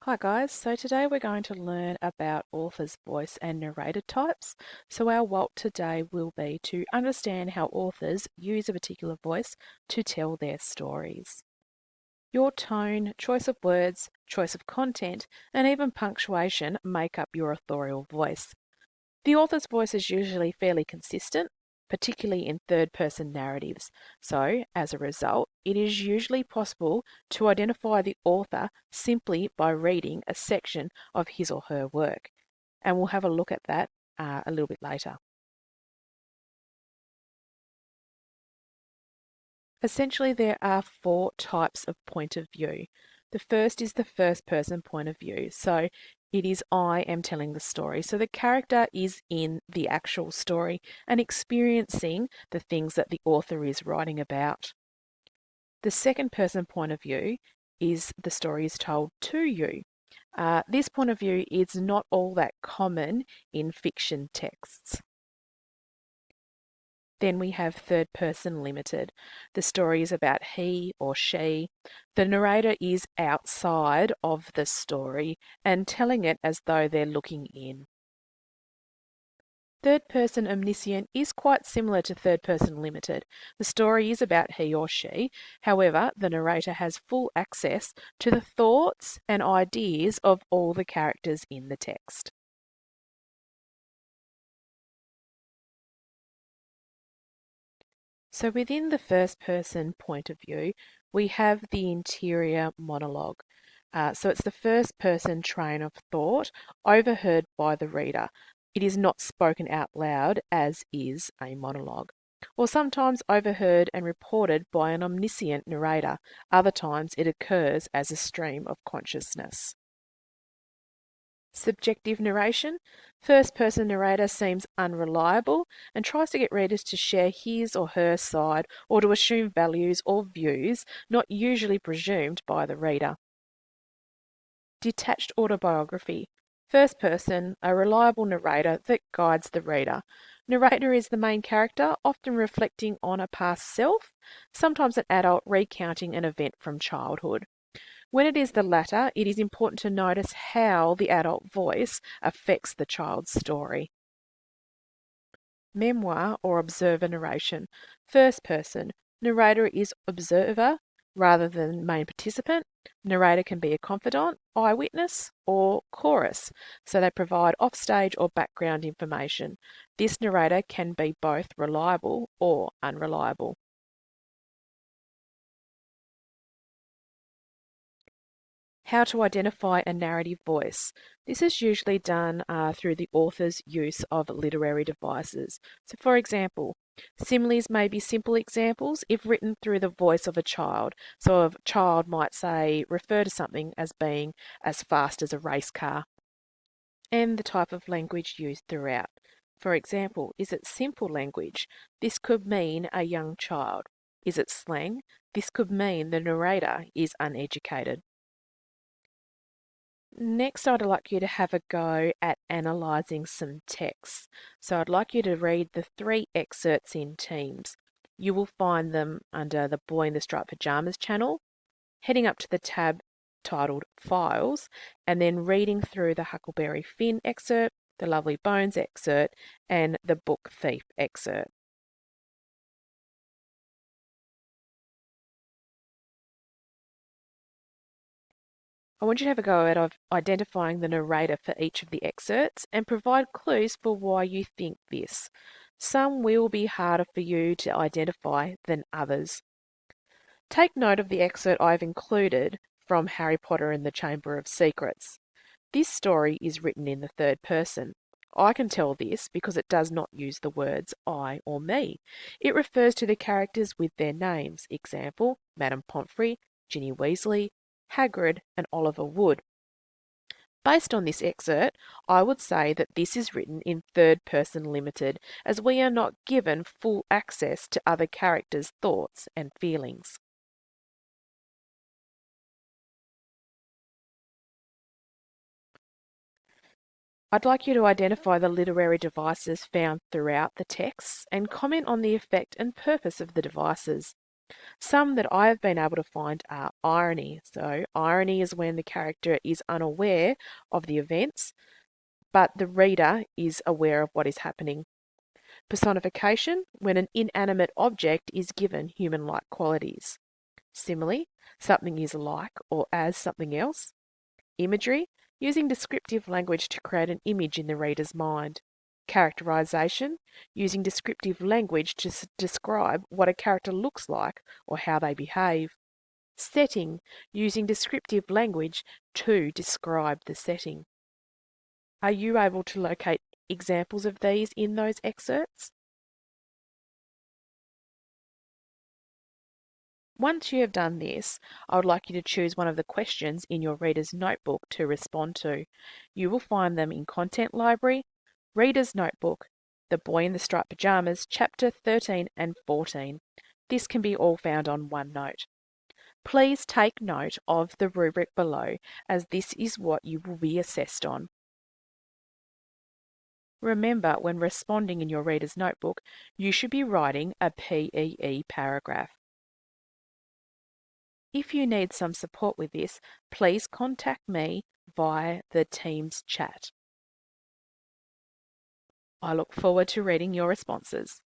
Hi guys, so today we're going to learn about author's voice and narrator types. So our WALT today will be to understand how authors use a particular voice to tell their stories. Your tone, choice of words, choice of content, and even punctuation make up your authorial voice. The author's voice is usually fairly consistent, particularly in third-person narratives. So, as a result, it is usually possible to identify the author simply by reading a section of his or her work. And we'll have a look at that a little bit later. Essentially, there are four types of point of view. The first is the first person point of view. So it is I am telling the story. So the character is in the actual story and experiencing the things that the author is writing about. The second person point of view is the story is told to you. This point of view is not all that common in fiction texts. Then we have third person limited. The story is about he or she. The narrator is outside of the story and telling it as though they're looking in. Third person omniscient is quite similar to third person limited. The story is about he or she. However, the narrator has full access to the thoughts and ideas of all the characters in the text. So within the first person point of view, we have the interior monologue. So it's the first person train of thought overheard by the reader. It is not spoken out loud as is a monologue. Or sometimes overheard and reported by an omniscient narrator. Other times it occurs as a stream of consciousness. Subjective narration. First person narrator seems unreliable and tries to get readers to share his or her side or to assume values or views not usually presumed by the reader. Detached autobiography. First person, a reliable narrator that guides the reader. Narrator is the main character, often reflecting on a past self, sometimes an adult recounting an event from childhood. When it is the latter, it is important to notice how the adult voice affects the child's story. Memoir or observer narration. First person. Narrator is observer rather than main participant. Narrator can be a confidant, eyewitness, or chorus, so they provide offstage or background information. This narrator can be both reliable or unreliable. How to identify a narrative voice. This is usually done through the author's use of literary devices. So, for example, similes may be simple examples if written through the voice of a child. So, a child might say, refer to something as being as fast as a race car, and the type of language used throughout. For example, is it simple language? This could mean a young child. Is it slang? This could mean the narrator is uneducated. Next, I'd like you to have a go at analysing some text. So I'd like you to read the 3 excerpts in teams. You will find them under the Boy in the Striped Pajamas channel, heading up to the tab titled Files, and then reading through the Huckleberry Finn excerpt, the Lovely Bones excerpt, and the Book Thief excerpt. I want you to have a go at identifying the narrator for each of the excerpts and provide clues for why you think this. Some will be harder for you to identify than others. Take note of the excerpt I've included from Harry Potter and the Chamber of Secrets. This story is written in the third person. I can tell this because it does not use the words I or me. It refers to the characters with their names. Example, Madame Pomfrey, Ginny Weasley, Hagrid, and Oliver Wood. Based on this excerpt, I would say that this is written in third person limited, as we are not given full access to other characters' thoughts and feelings. I'd like you to identify the literary devices found throughout the texts and comment on the effect and purpose of the devices. Some that I have been able to find are irony. So, irony is when the character is unaware of the events, but the reader is aware of what is happening. Personification, when an inanimate object is given human-like qualities. Simile, something is like or as something else. Imagery, using descriptive language to create an image in the reader's mind. Characterization, using descriptive language to describe what a character looks like or how they behave. Setting, using descriptive language to describe the setting. Are you able to locate examples of these in those excerpts? Once you have done this, I would like you to choose one of the questions in your reader's notebook to respond to. You will find them in Content Library, Reader's Notebook, The Boy in the Striped Pajamas, Chapter 13 and 14. This can be all found on OneNote. Please take note of the rubric below, as this is what you will be assessed on. Remember, when responding in your reader's notebook, you should be writing a PEE paragraph. If you need some support with this, please contact me via the Teams chat. I look forward to reading your responses.